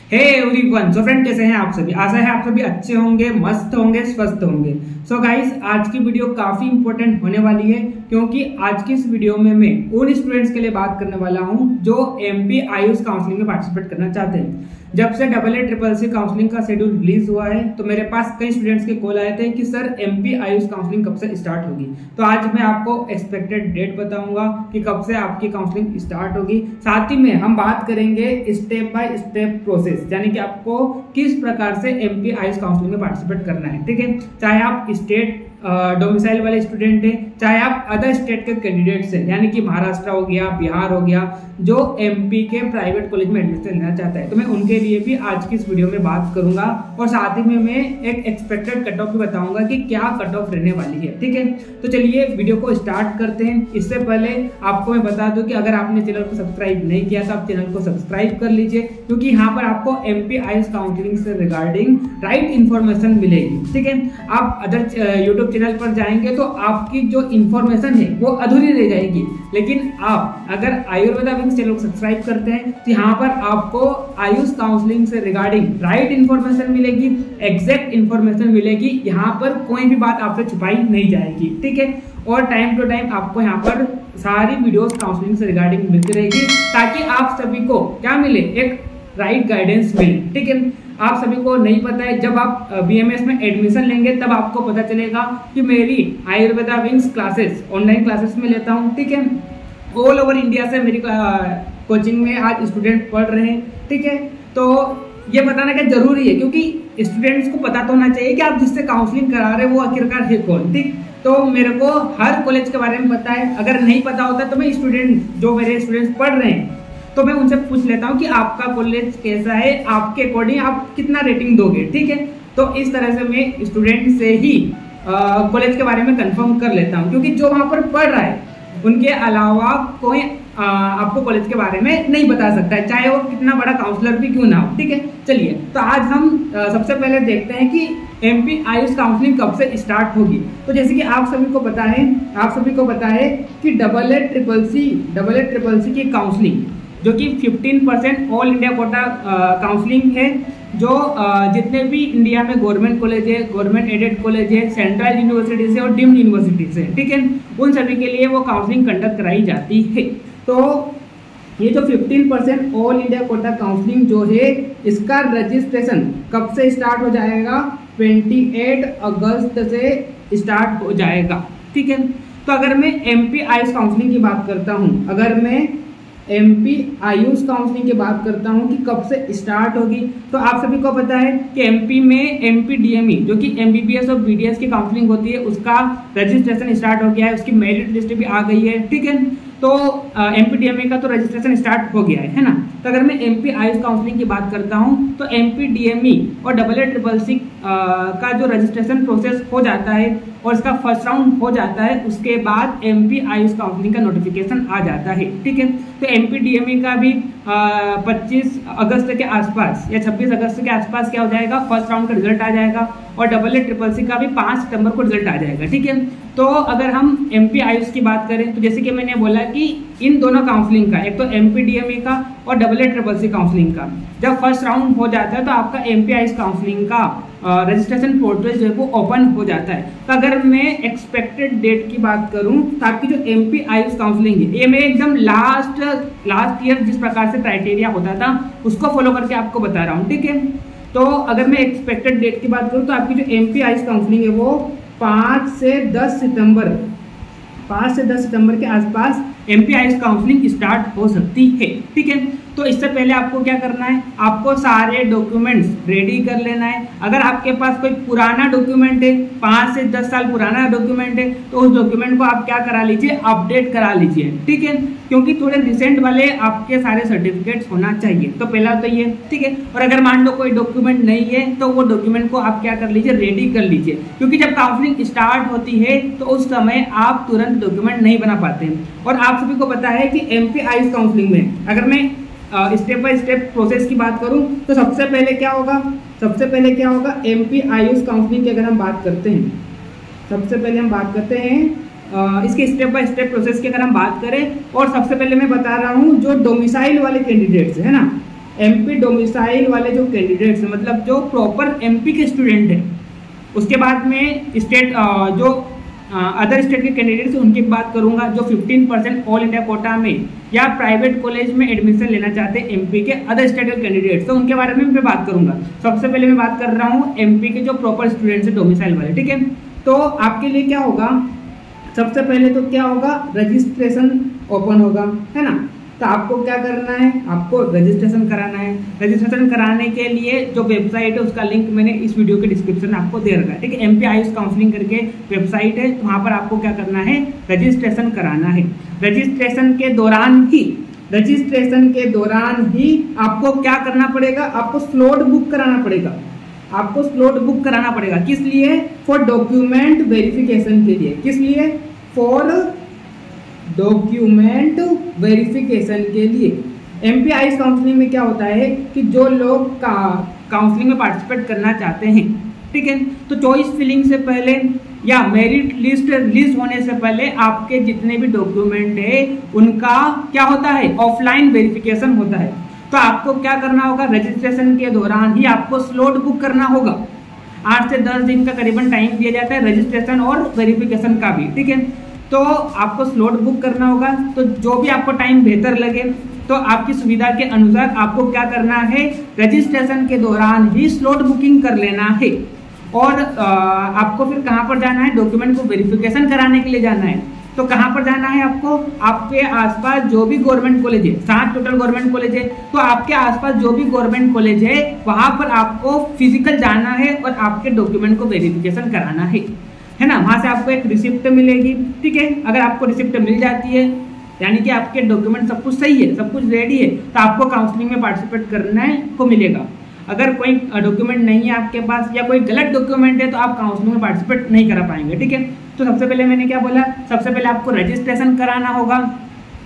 Hey everyone, so friend कैसे हैं आप सभी। आशा है आप सभी अच्छे होंगे, मस्त होंगे, स्वस्थ होंगे। सो गाइस, आज की वीडियो काफी इंपॉर्टेंट होने वाली है क्योंकि आज की इस वीडियो में मैं उन स्टूडेंट्स के लिए बात करने वाला हूं जो एमपी आयुष काउंसलिंग में पार्टिसिपेट करना चाहते हैं। जब से AA काउंसलिंग का शेड्यूल रिलीज हुआ है तो मेरे पास कई स्टूडेंट्स के कॉल आए थे कि सर एमपी आयुष काउंसलिंग कब से स्टार्ट होगी। तो आज मैं आपको एक्सपेक्टेड डेट बताऊंगा कि कब से आपकी काउंसलिंग स्टार्ट होगी। साथ ही में हम बात करेंगे स्टेप बाय स्टेप प्रोसेस, यानी कि आपको किस प्रकार से एमपी आयुष काउंसलिंग में पार्टिसिपेट करना है। ठीक है, चाहे आप स्टेट डोमिसाइल वाले स्टूडेंट है, चाहे आप अदर स्टेट के कैंडिडेट्स हैं, यानी कि महाराष्ट्र हो गया, बिहार हो गया, जो एमपी के प्राइवेट कॉलेज में एडमिशन लेना चाहता है, तो मैं उनके लिए भी आज की इस वीडियो में बात करूंगा। और साथ ही में मैं एक एक्सपेक्टेड कट ऑफ भी बताऊंगा कि क्या कट ऑफ रहने वाली है। ठीक है, तो चलिए वीडियो को स्टार्ट करते हैं। इससे पहले आपको मैं बता दूं कि अगर आपने चैनल को सब्सक्राइब नहीं किया तो आप चैनल को सब्सक्राइब कर लीजिए, क्योंकि यहाँ पर आपको एमपी आयुष काउंसलिंग से रिगार्डिंग राइट इन्फॉर्मेशन मिलेगी। ठीक है, आप अदर यूट्यूब चैनल पर जाएंगे तो आपकी जो इन्फॉर्मेशन है वो अधूरी रह जाएगी। लेकिन आप अगर आयुर्वेदा विंग्स चैनल को सब्सक्राइब करते हैं तो यहाँ पर आपको आयुष काउंसलिंग से रिगार्डिंग राइट इन्फॉर्मेशन मिलेगी, एग्जैक्ट इन्फॉर्मेशन मिलेगी। यहाँ पर कोई भी बात आपसे छुपाई नहीं जाएगी। ठीक है, और टाइम टू टाइम आपको यहाँ पर सारी वीडियोस काउंसलिंग से रिगार्डिंग मिलती रहेगी, ताकि आप सभी को क्या मिले, एक राइट गाइडेंस मिले। ठीक है, आप सभी को नहीं पता है, जब आप बीएमएस में एडमिशन लेंगे तब आपको पता चलेगा कि मेरी Ayurveda wings classes online classes में लेता हूँ। ठीक है, ऑल ओवर इंडिया से मेरी कोचिंग में आज स्टूडेंट पढ़ रहे हैं। ठीक है, तो ये बताना क्या जरूरी है, क्योंकि स्टूडेंट्स को पता तो होना चाहिए कि आप जिससे काउंसलिंग करा रहे हैं वो आखिरकार है कौन। ठीक, तो मेरे को हर कॉलेज के बारे में पता है। अगर नहीं पता होता तो मैं जो मेरे स्टूडेंट्स पढ़ रहे हैं तो मैं उनसे पूछ लेता हूं कि आपका कॉलेज कैसा है, आपके अकॉर्डिंग आप कितना रेटिंग दोगे। ठीक है, तो इस तरह से मैं स्टूडेंट से ही कॉलेज के बारे में कंफर्म कर लेता हूं, क्योंकि जो वहां पर पढ़ रहा है उनके अलावा कोई आपको कॉलेज के बारे में नहीं बता सकता है, चाहे वो कितना बड़ा काउंसलर भी क्यों ना हो। ठीक है, चलिए तो आज हम सबसे पहले देखते हैं कि एमपी आयुष काउंसलिंग कब से स्टार्ट होगी। तो जैसे कि आप सभी को पता है कि AA CCC की काउंसलिंग जो कि 15% ऑल इंडिया कोटा काउंसलिंग है, जो जितने भी इंडिया में गवर्नमेंट कॉलेज है, गवर्नमेंट एडेड कॉलेज है, सेंट्रल यूनिवर्सिटीज है और डीम्ड यूनिवर्सिटीज है। ठीक है, उन सभी के लिए वो काउंसलिंग कंडक्ट कराई जाती है। तो ये जो 15% ऑल इंडिया कोटा काउंसलिंग जो है, इसका रजिस्ट्रेशन कब से स्टार्ट हो जाएगा? 28 अगस्त से स्टार्ट हो जाएगा। ठीक है, तो अगर मैं एमपी आयुष काउंसलिंग की बात करता हूँ, एमपी आयुष काउंसलिंग की बात करता हूं कि कब से स्टार्ट होगी, तो आप सभी को पता है कि एमपी में एमपी डीएमई जो कि एमबीबीएस और बीडीएस की काउंसलिंग होती है, उसका रजिस्ट्रेशन स्टार्ट हो गया है, उसकी मेरिट लिस्ट भी आ गई है। ठीक है, तो एमपी डीएमई का तो रजिस्ट्रेशन स्टार्ट हो गया है ना। तो अगर मैं एमपी आयुष काउंसलिंग की बात करता हूं तो एमपी डीएमई और AA का जो रजिस्ट्रेशन प्रोसेस हो जाता है और इसका फर्स्ट राउंड हो जाता है, उसके बाद एमपी आयुष काउंसलिंग का नोटिफिकेशन आ जाता है। ठीक है, तो एमपी डीएमई का भी 25 अगस्त के आसपास या 26 अगस्त के आसपास क्या हो जाएगा, फर्स्ट राउंड का रिजल्ट आ जाएगा, और AA का भी 5 सितंबर को रिजल्ट आ जाएगा। ठीक है, तो अगर हम एमपी आयुष की बात करें तो जैसे कि मैंने बोला कि इन दोनों काउंसलिंग का, एक तो एमपी डीएमई का और AA काउंसलिंग का जब फर्स्ट राउंड हो जाता है तो आपका एमपी आयुष काउंसलिंग का रजिस्ट्रेशन पोर्टल जो है वो ओपन हो जाता है। तो अगर मैं एक्सपेक्टेड डेट की बात करूं तो आपकी जो एमपी आयुष काउंसलिंग है, ये मैं एकदम लास्ट ईयर जिस प्रकार से क्राइटेरिया होता था उसको फॉलो करके आपको बता रहा हूँ। ठीक है, तो अगर मैं एक्सपेक्टेड डेट की बात करूं तो आपकी जो एमपी आयुष काउंसलिंग है वो 5 से 10 सितंबर के आसपास एमपी आयुष काउंसलिंग स्टार्ट हो सकती है। ठीक है, तो इससे पहले आपको क्या करना है, आपको सारे डॉक्यूमेंट्स रेडी कर लेना है। अगर आपके पास कोई पुराना डॉक्यूमेंट है, 5 से 10 साल पुराना डॉक्यूमेंट है, तो उस डॉक्यूमेंट को आप क्या करा लीजिए, अपडेट करा लीजिए। ठीक है, क्योंकि थोड़े रिसेंट वाले आपके सारे सर्टिफिकेट्स होना चाहिए। तो पहला तो ये। ठीक है, और अगर मान लो कोई डॉक्यूमेंट नहीं है तो वो डॉक्यूमेंट को आप क्या कर लीजिए, रेडी कर लीजिए, क्योंकि जब काउंसलिंग स्टार्ट होती है तो उस समय आप तुरंत डॉक्यूमेंट नहीं बना पाते हैं। और आप सभी को पता है कि एमपी आयुष काउंसलिंग में अगर मैं स्टेप बाय स्टेप प्रोसेस की बात करूं तो सबसे पहले क्या होगा, एमपी आयुष काउंसलिंग की अगर हम बात करते हैं, सबसे पहले हम बात करते हैं इसके स्टेप बाय स्टेप प्रोसेस की अगर हम बात करें, और सबसे पहले मैं बता रहा हूं जो डोमिसाइल वाले कैंडिडेट्स है ना, एमपी डोमिसाइल वाले जो कैंडिडेट्स हैं, मतलब जो प्रॉपर एमपी के स्टूडेंट हैं, उसके बाद में स्टेट जो अदर स्टेट के कैंडिडेट्स उनकी बात करूंगा, जो 15% ऑल इंडिया कोटा में या प्राइवेट कॉलेज में एडमिशन लेना चाहते हैं एमपी के अदर स्टेट के कैंडिडेट्स, तो उनके बारे में मैं बात करूंगा। सबसे पहले मैं बात कर रहा हूँ एमपी के जो प्रॉपर स्टूडेंट्स हैं डोमिसाइल वाले, ठीक है। तो आपके लिए क्या होगा, सबसे पहले तो क्या होगा, रजिस्ट्रेशन ओपन होगा, है ना। तो आपको क्या करना है, आपको रजिस्ट्रेशन कराना है। रजिस्ट्रेशन कराने के लिए जो वेबसाइट है उसका लिंक मैंने इस वीडियो के डिस्क्रिप्शन में आपको दे रखा है, ठीक है। एमपी आयुष काउंसलिंग करके वेबसाइट है, तो वहाँ पर आपको क्या करना है, रजिस्ट्रेशन कराना है। रजिस्ट्रेशन के दौरान ही आपको क्या करना पड़ेगा, आपको स्लॉट बुक कराना पड़ेगा। आपको स्लॉट बुक कराना पड़ेगा किस लिए, फॉर डॉक्यूमेंट वेरिफिकेशन के लिए। किस लिए, फॉर डॉक्यूमेंट वेरिफिकेशन के लिए। एमपी आयुष काउंसलिंग में क्या होता है कि जो लोग काउंसलिंग में पार्टिसिपेट करना चाहते हैं, ठीक है, तो चॉइस फिलिंग से पहले या मेरिट लिस्ट रिलीज होने से पहले आपके जितने भी डॉक्यूमेंट है उनका क्या होता है, ऑफलाइन वेरिफिकेशन होता है। तो आपको क्या करना होगा, रजिस्ट्रेशन के दौरान ही आपको स्लॉट बुक करना होगा। 8 से 10 दिन का करीबन टाइम दिया जाता है रजिस्ट्रेशन और वेरिफिकेशन का भी, ठीक है। तो आपको स्लॉट बुक करना होगा। तो जो भी आपको टाइम बेहतर लगे, तो आपकी सुविधा के अनुसार आपको क्या करना है, रजिस्ट्रेशन के दौरान ही स्लॉट बुकिंग कर लेना है। और आपको फिर कहाँ पर जाना है, डॉक्यूमेंट को वेरिफिकेशन कराने के लिए जाना है। तो कहाँ पर जाना है आपको, आपके आसपास जो भी गवर्नमेंट कॉलेज है, 7 टोटल गवर्नमेंट कॉलेज है, तो आपके आसपास जो भी गवर्नमेंट कॉलेज है वहाँ पर आपको फिजिकल जाना है और आपके डॉक्यूमेंट को वेरिफिकेशन कराना है ना। वहाँ से आपको एक रिसिप्ट मिलेगी, ठीक है। अगर आपको रिसिप्ट मिल जाती है, यानी कि आपके डॉक्यूमेंट सब कुछ सही है, सब कुछ रेडी है, तो आपको काउंसलिंग में पार्टिसिपेट करने को मिलेगा। अगर कोई डॉक्यूमेंट नहीं है आपके पास या कोई गलत डॉक्यूमेंट है तो आप काउंसलिंग में पार्टिसिपेट नहीं करा पाएंगे, ठीक है। तो सबसे पहले मैंने क्या बोला, सबसे पहले आपको रजिस्ट्रेशन कराना होगा।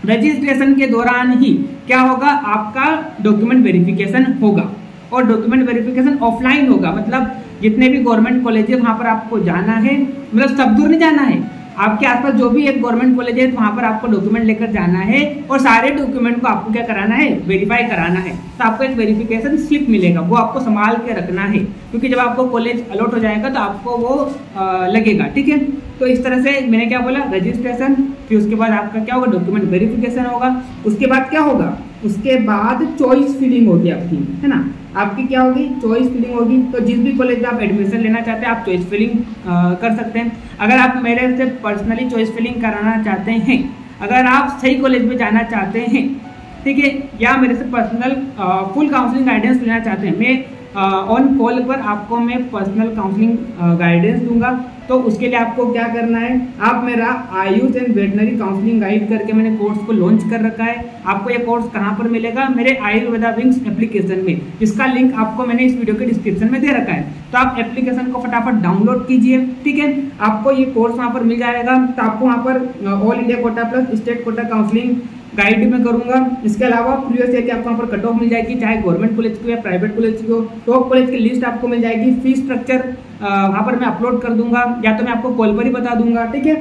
रजिस्ट्रेशन के दौरान ही क्या होगा, आपका डॉक्यूमेंट वेरिफिकेशन होगा। और डॉक्यूमेंट वेरिफिकेशन ऑफलाइन होगा, मतलब जितने भी गवर्नमेंट कॉलेज है वहाँ पर आपको जाना है, मतलब सब दूर नहीं जाना है। आपके आसपास जो भी एक गवर्नमेंट कॉलेज है वहाँ पर आपको डॉक्यूमेंट लेकर जाना है और सारे डॉक्यूमेंट को आपको क्या कराना है, वेरीफाई कराना है। तो आपको एक वेरिफिकेशन स्लिप मिलेगा, वो आपको संभाल के रखना है, क्योंकि जब आपको कॉलेज अलॉट हो जाएगा तो आपको वो लगेगा, ठीक है। तो इस तरह से मैंने क्या बोला, रजिस्ट्रेशन, फिर उसके बाद आपका क्या होगा, डॉक्यूमेंट वेरिफिकेशन होगा। उसके बाद क्या होगा, उसके बाद चॉइस फिलिंग होगी आपकी, है ना। आपकी क्या होगी, चॉइस फिलिंग होगी। तो जिस भी कॉलेज में आप एडमिशन लेना चाहते हैं आप चॉइस फिलिंग कर सकते हैं। अगर आप मेरे से पर्सनली चॉइस फिलिंग कराना चाहते हैं, अगर आप सही कॉलेज में जाना चाहते हैं, ठीक है, या मेरे से पर्सनल फुल काउंसलिंग गाइडेंस लेना चाहते हैं, मैं ऑन कॉल पर आपको मैं पर्सनल काउंसलिंग गाइडेंस दूंगा। तो उसके लिए आपको क्या करना है, आप मेरा Ayush and veterinary counselling guide करके मैंने कोर्स को लॉन्च कर रखा है। आपको ये कोर्स कहाँ पर मिलेगा, मेरे आयुर्वेदा विंग्स एप्लीकेशन में, जिसका लिंक आपको मैंने इस वीडियो के डिस्क्रिप्शन में दे रखा है। तो आप एप्लीकेशन को फटाफट डाउनलोड कीजिए, ठीक है। आपको ये कोर्स वहाँ पर मिल जाएगा। तो आपको वहाँ पर all India quota plus state quota counselling guide में करूंगा। इसके अलावा प्रीवियस ईयर की आपको वहाँ पर कट ऑफ मिल जाएगी, चाहे गवर्नमेंट कॉलेज की या प्राइवेट कॉलेज की हो। टॉप कॉलेज की लिस्ट आपको मिल जाएगी। फीस स्ट्रक्चर वहाँ पर मैं अपलोड कर दूंगा, या तो मैं आपको कॉल पर ही बता दूंगा, ठीक है।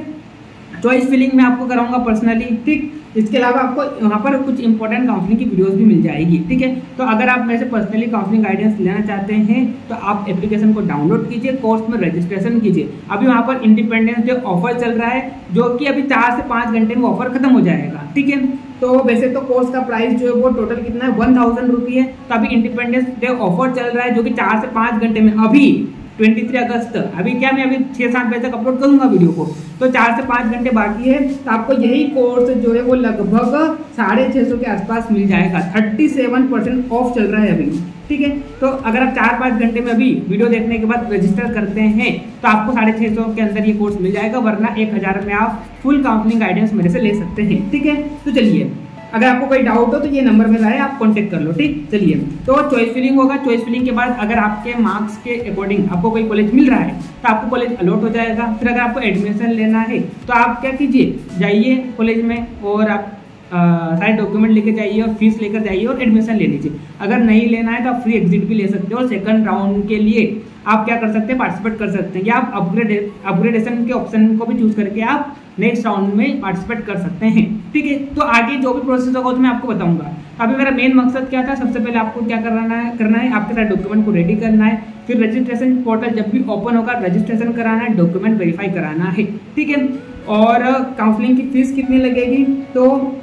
चॉइस फिलिंग में आपको कराऊंगा पर्सनली, ठीक। इसके अलावा आपको वहाँ पर कुछ इंपॉर्टेंट काउंसलिंग की वीडियोस भी मिल जाएगी, ठीक है। तो अगर आप मेरे से पर्सनली काउंसलिंग गाइडेंस लेना चाहते हैं तो आप एप्लीकेशन को डाउनलोड कीजिए, कोर्स में रजिस्ट्रेशन कीजिए। अभी वहाँ पर इंडिपेंडेंस डे ऑफर चल रहा है, जो कि अभी 4 से 5 घंटे में ऑफर खत्म हो जाएगा, ठीक है। तो वैसे तो कोर्स का प्राइस जो है वो टोटल कितना है, 1000 रुपये है। तो अभी इंडिपेंडेंस डे ऑफर चल रहा है, जो कि 4 से 5 घंटे में, अभी 23 अगस्त, अभी क्या मैं अभी 6-7 बजे तक अपलोड करूंगा वीडियो को, तो 4 से 5 घंटे बाकी है। तो आपको यही कोर्स जो है वो लगभग 650 के आसपास मिल जाएगा। 37% ऑफ चल रहा है अभी, ठीक है। तो अगर आप 4-5 घंटे में अभी वीडियो देखने के बाद रजिस्टर करते हैं तो आपको 650 के अंदर ये कोर्स मिल जाएगा, वरना 1000 में आप फुल काउंसलिंग गाइडेंस मेरे से ले सकते हैं, ठीक है। तो चलिए, अगर आपको कोई डाउट हो तो ये नंबर मेरा है, आप कांटेक्ट कर लो, ठीक। चलिए, तो चॉइस फिलिंग होगा। चॉइस फिलिंग के बाद अगर आपके मार्क्स के अकॉर्डिंग आपको कोई कॉलेज मिल रहा है तो आपको कॉलेज अलॉट हो जाएगा। फिर अगर आपको एडमिशन लेना है तो आप क्या कीजिए, जाइए कॉलेज में और आप सारे डॉक्यूमेंट लेके जाइए और फीस लेकर जाइए और एडमिशन ले लीजिए। अगर नहीं लेना है तो आप फ्री एग्जिट भी ले सकते हो और सेकंड राउंड के लिए आप क्या कर सकते हैं, पार्टिसिपेट कर सकते हैं, या आप अपग्रेडेशन के ऑप्शन को भी चूज करके आप नेक्स्ट राउंड में पार्टिसिपेट कर सकते हैं, ठीक है। तो आगे जो भी प्रोसेस होगा तो मैं आपको बताऊंगा। अभी मेरा मेन मकसद क्या था, सबसे पहले आपको क्या करना है आपके सारे डॉक्यूमेंट को रेडी करना है, फिर रजिस्ट्रेशन पोर्टल जब भी ओपन होगा रजिस्ट्रेशन कराना है, डॉक्यूमेंट वेरीफाई कराना है, ठीक है। और काउंसलिंग की फीस कितनी लगेगी, तो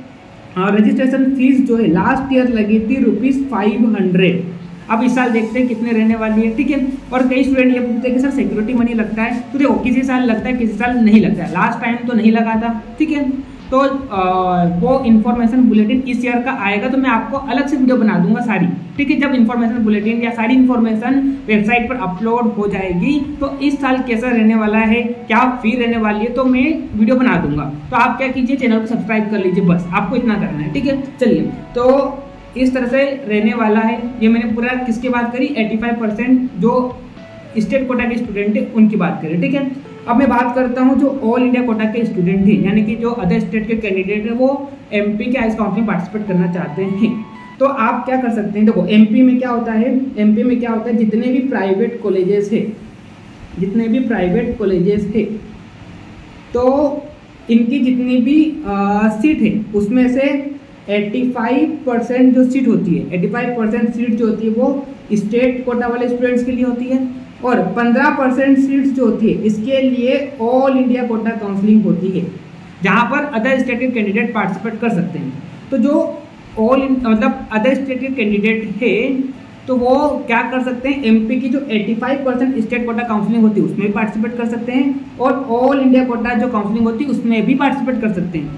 रजिस्ट्रेशन फीस जो है लास्ट ईयर लगी थी ₹500। अब इस साल देखते हैं कितने रहने वाली है, ठीक है। और कई स्टूडेंट ये पूछते हैं कि सर सिक्योरिटी मनी लगता है, तो देखो किसी साल लगता है किसी साल नहीं लगता है, लास्ट टाइम तो नहीं लगा था, ठीक है। तो वो इन्फॉर्मेशन बुलेटिन इस ईयर का आएगा तो मैं आपको अलग से वीडियो बना दूंगा सारी, ठीक है। जब इन्फॉर्मेशन बुलेटिन या सारी इन्फॉर्मेशन वेबसाइट पर अपलोड हो जाएगी तो इस साल कैसा रहने वाला है, क्या फी रहने वाली है, तो मैं वीडियो बना दूंगा। तो आप क्या कीजिए, चैनल को सब्सक्राइब कर लीजिए, बस आपको इतना करना है, ठीक है। चलिए, तो इस तरह से रहने वाला है। ये मैंने पूरा किसकी बात करी, 85% जो स्टेट कोटा के स्टूडेंट है उनकी बात करें, ठीक है। अब मैं बात करता हूँ जो ऑल इंडिया कोटा के स्टूडेंट हैं, यानी कि जो अदर स्टेट के कैंडिडेट हैं वो एमपी के आइस काउंसलिंग पार्टिसिपेट करना चाहते हैं, तो आप क्या कर सकते हैं। देखो एमपी में क्या होता है, जितने भी प्राइवेट कॉलेजेस है तो इनकी जितनी भी सीट है उसमें से 85% जो सीट होती है, 85% सीट जो होती है वो स्टेट कोटा वाले स्टूडेंट्स के लिए होती है, और 15% सीट्स जो होती है इसके लिए ऑल इंडिया कोटा काउंसलिंग होती है, जहां पर अदर स्टेट के कैंडिडेट पार्टिसिपेट कर सकते हैं। तो जो अदर स्टेट के कैंडिडेट है तो वो क्या कर सकते हैं, एमपी की जो 85% स्टेट कोटा काउंसलिंग होती है उसमें भी पार्टिसिपेट कर सकते हैं, और ऑल इंडिया कोटा जो काउंसलिंग होती है उसमें भी पार्टिसिपेट कर सकते हैं।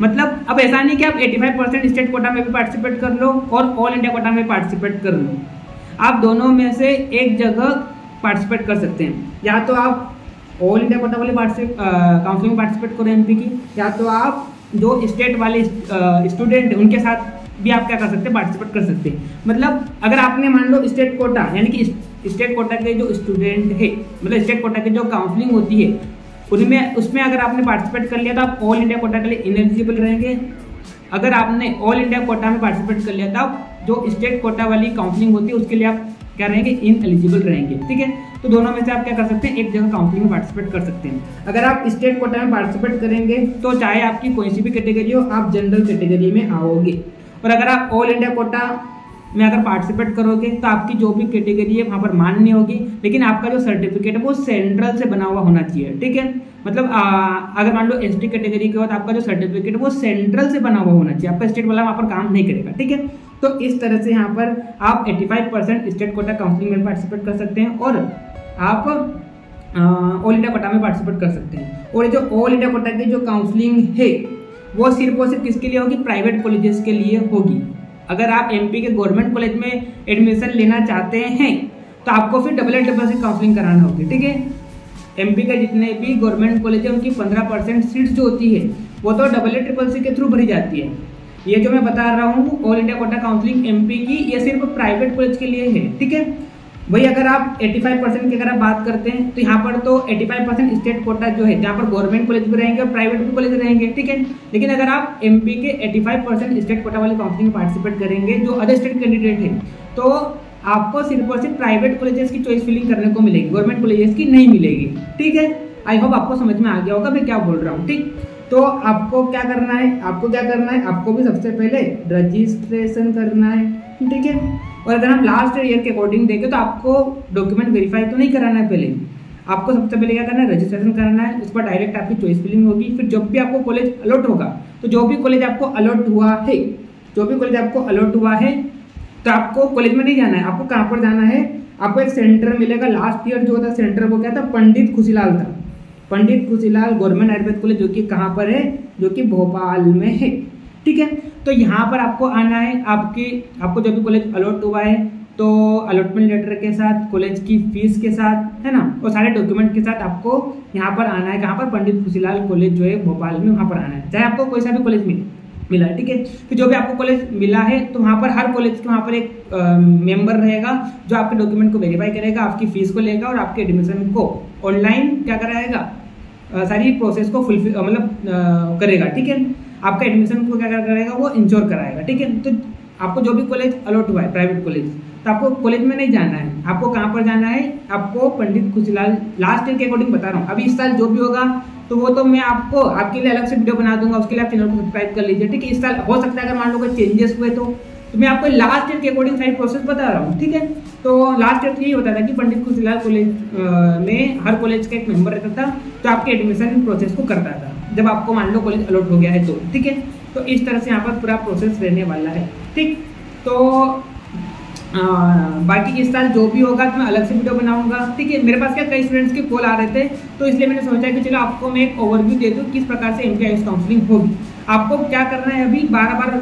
मतलब अब ऐसा नहीं कि आप 85% स्टेट कोटा में भी पार्टिसिपेट कर लो और ऑल इंडिया कोटा में पार्टिसिपेट कर लो, आप दोनों में से एक जगह पार्टिसिपेट कर सकते हैं। या तो आप ऑल इंडिया कोटा वाले काउंसलिंग में पार्टिसिपेट करो एमपी की, या तो आप जो स्टेट वाले स्टूडेंट हैं उनके साथ भी आप क्या कर सकते हैं, पार्टिसिपेट कर सकते हैं। मतलब अगर आपने मान लो स्टेट कोटा यानी कि स्टेट कोटा के जो स्टूडेंट है, मतलब स्टेट कोटा की जो काउंसलिंग होती है उसमें अगर आपने पार्टिसिपेट कर लिया तो आप ऑल इंडिया कोटा के लिए इनएलिजिबल रहेंगे। अगर आपने ऑल इंडिया कोटा में पार्टिसिपेट कर लिया तब जो स्टेट कोटा वाली काउंसलिंग होती है उसके लिए आप क्या रहेंगे, इनएलिजिबल रहेंगे, ठीक है। तो दोनों में से आप क्या कर सकते हैं, एक जगह काउंसलिंग में पार्टिसिपेट कर सकते हैं। अगर आप स्टेट कोटा में पार्टिसिपेट करेंगे तो चाहे आपकी कोई सी भी कैटेगरी हो आप जनरल कैटेगरी में आओगे, और अगर आप ऑल इंडिया कोटा में अगर पार्टिसिपेट करोगे तो आपकी जो भी कैटेगरी है वहाँ पर मान्य होगी, लेकिन आपका जो सर्टिफिकेट है वो सेंट्रल से बना हुआ होना चाहिए, ठीक है। मतलब अगर मान लो एसटी कैटेगरी के बाद आपका जो सर्टिफिकेट है वो सेंट्रल से बना हुआ होना चाहिए, आपका स्टेट वाला वहाँ पर काम नहीं करेगा, ठीक है। तो इस तरह से यहाँ पर आप 85% स्टेट कोटा काउंसलिंग में पार्टिसिपेट कर सकते हैं और आप ऑल इंडिया कोटा में पार्टिसिपेट कर सकते हैं। और जो ऑल इंडिया कोटा की जो काउंसलिंग है वो सिर्फ और सिर्फ किसके लिए होगी, प्राइवेट कॉलेजेस के लिए होगी। अगर आप एमपी के गवर्नमेंट कॉलेज में एडमिशन लेना चाहते हैं तो आपको फिर डबल काउंसलिंग कराना होगी, ठीक है। एमपी के जितने भी गवर्नमेंट कॉलेज है उनकी 15% सीट्स जो होती है वो तो डबल के थ्रू भरी जाती है। ये जो मैं बता रहा हूँ all India quota counselling MP की, ये सिर्फ प्राइवेट कॉलेज के लिए है, ठीक है। वही अगर आप 85% की अगर आप बात करते हैं तो यहाँ पर तो 85% स्टेट कोटा जो है जहाँ पर गवर्नमेंट कॉलेज भी रहेंगे और प्राइवेट भी कॉलेज रहेंगे, ठीक है। लेकिन अगर आप एमपी के 85% स्टेट कोटा वाले काउंसलिंग में पार्टिसिपेट करेंगे जो अदर स्टेट कैंडिडेट है तो आपको सिर्फ और सिर्फ प्राइवेट कॉलेजेस की चॉइस फिलिंग करने को मिलेगी, गवर्नमेंट कॉलेजेस की नहीं मिलेगी, ठीक है। आई होप आपको समझ में आ गया होगा मैं क्या बोल रहा हूँ, ठीक। तो आपको क्या करना है, आपको भी सबसे पहले रजिस्ट्रेशन करना है, ठीक है। और अगर हम लास्ट ईयर के अकॉर्डिंग देखें तो आपको डॉक्यूमेंट वेरीफाई तो नहीं कराना है, पहले आपको सबसे पहले क्या करना है, रजिस्ट्रेशन करना है। उस पर डायरेक्ट आपकी चॉइस फिलिंग होगी। फिर जब भी आपको कॉलेज अलॉट होगा तो जो भी कॉलेज आपको अलॉट हुआ है तो आपको कॉलेज में नहीं जाना है, आपको कहाँ पर जाना है, आपको एक सेंटर मिलेगा। लास्ट ईयर जो था सेंटर वो क्या था, पंडित खुशीलाल था, पंडित खुशीलाल गवर्नमेंट आयुर्वेद कॉलेज, जो कि कहाँ पर है, जो कि भोपाल में है, ठीक है। तो यहाँ पर आपको आना है, आपको जो भी कॉलेज अलॉट हुआ है तो अलॉटमेंट लेटर के साथ, कॉलेज की फीस के साथ, है ना, और सारे डॉक्यूमेंट के साथ आपको यहाँ पर आना है। कहाँ पर, पंडित खुशीलाल कॉलेज जो है भोपाल में, वहाँ पर आना है, चाहे आपको कोई सा भी कॉलेज मिला है, ठीक है। तो जो भी आपको कॉलेज मिला है तो वहाँ पर हर कॉलेज के वहाँ पर एक मेंबर रहेगा जो आपके डॉक्यूमेंट को वेरीफाई करेगा, आपकी फीस को लेगा और आपके एडमिशन को ऑनलाइन क्या कराएगा, सारी प्रोसेस को फुलफिल करेगा, ठीक है। आपका एडमिशन को क्या करेगा, वो इंश्योर कराएगा, ठीक है। तो आपको जो भी कॉलेज अलॉट हुआ है प्राइवेट कॉलेज, तो आपको कॉलेज में नहीं जाना है, आपको कहाँ पर जाना है, आपको पंडित खुशीलाल, लास्ट ईयर के अकॉर्डिंग बता रहा हूँ, अभी इस साल जो भी होगा तो वो तो मैं आपको आपके लिए अलग से वीडियो बना दूंगा, उसके लिए आप चैनल को सब्सक्राइब कर लीजिए, ठीक है। इस साल हो सकता है अगर मान लो कोई चेंजेस हुए तो मैं आपको लास्ट ईयर के अकॉर्डिंग सारी प्रोसेस बता रहा हूँ, ठीक है। तो लास्ट ईयर यही होता था कि पंडित खुशीलाल कॉलेज में हर कॉलेज का एक मेंबर रहता था, तो आपके एडमिशन प्रोसेस को करता था जब आपको मान लो कॉलेज अलॉट हो गया है तो, ठीक है। तो इस तरह से यहाँ पर पूरा प्रोसेस रहने वाला है, ठीक। तो बाकी इस साल जो भी होगा तो मैं अलग से वीडियो बनाऊंगा, ठीक है। मेरे पास क्या कई स्टूडेंट्स के कॉल आ रहे थे, तो इसलिए मैंने सोचा कि चलो आपको मैं एक ओवरव्यू दे दूँ किस प्रकार से MPIS काउंसलिंग होगी। आपको क्या करना है, अभी बार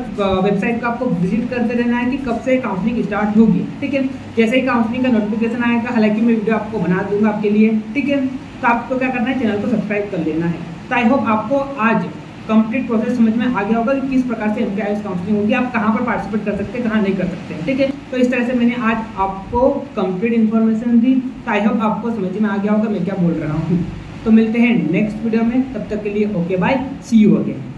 वेबसाइट को आपको विजिट करते रहना है कि कब से काउंसलिंग स्टार्ट होगी, ठीक है। जैसे ही काउंसलिंग का नोटिफिकेशन आएगा, हालांकि मैं वीडियो आपको बना दूंगा आपके लिए, ठीक है। तो आपको क्या करना है, चैनल को सब्सक्राइब कर लेना है। तो आई होप आपको आज कंप्लीट प्रोसेस समझ में आ गया होगा कि किस प्रकार से MPIS काउंसलिंग होगी, आप कहाँ पर पार्टिसिपेट कर सकते हैं, कहाँ नहीं कर सकते हैं, ठीक है। तो इस तरह से मैंने आज आपको कंप्लीट इन्फॉर्मेशन दी। तो आई होप आपको समझ में आ गया होगा मैं क्या बोल रहा हूँ। तो मिलते हैं नेक्स्ट वीडियो में, तब तक के लिए okay bye, see you again.